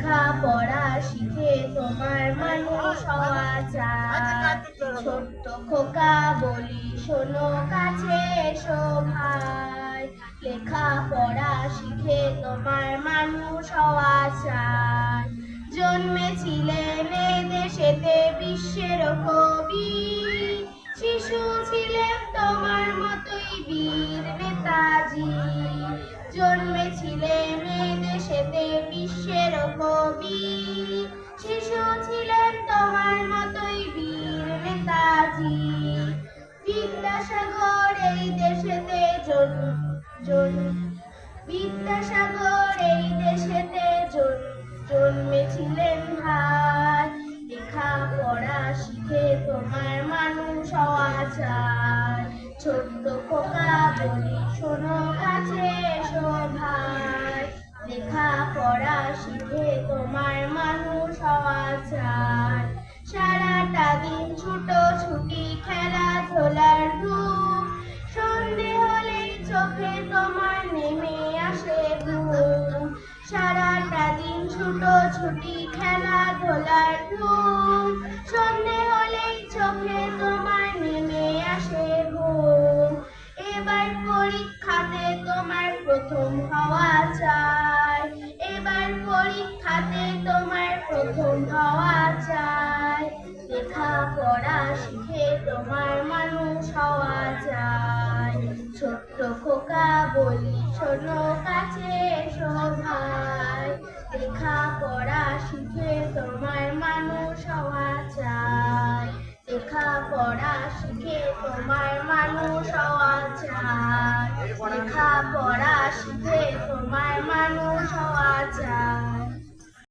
লেখা পড়া শিখে তোমার মানুষ হওয়া চাই। ছোট্ট খোকা বলি শোনো কাছে এসো ভাই, লেখা পড়া শিখে তোমার মানুষ হওয়া চাই। জন্মেছিলেন এ দেশেতে বিশ্বের কবি, শিশু ছিলেন তোমার মতোই বীর নেতাজি। জন্মেছিলেন এ দেশেতে বিশ্বের কবি, শিশু ছিলেন তোমার মতোই বীর নেতাজি। বিদ্যাসাগর এই দেশেতে বিদ্যাসাগর এই দেশেতে জন্মেছিলেন ভাই, লেখা পড়া শিখে তোমার মানুষ হওয়া চাই। ছোট্ট খোকা বলি শোনো কাছে এসো ভাই, লেখা পড়া শিখে তোমার মানুষ হওয়া চাই। সারাটা দিন ছুটোছুটি খেলাধুলার ধূপ, সন্ধে হলেই চোখে তোমার নেমে আসে ঘুম। সারাটা দিন ছুটোছুটি খেলাধুলার ধূপ, সন্ধে হলেই চোখে তোমার নেমে আসে ঘুম। এবার পরীক্ষাতে তোমার প্রথম হওয়া চাই, এবার পরীক্ষাতে তোমার প্রথম হওয়া চাই। লেখা পড়া শিখে তোমার মানুষ হওয়া চাই। ছোট্ট খোকা বলি শোনো কাছে এসো ভাই, লেখা পড়া শিখে তোমার মানুষ হওয়া চাই। লেখা পড়া শিখে তোমার মানুষ হওয়া চাই। লেখা পড়া শিখে তোমার মানুষ হওয়া চাই।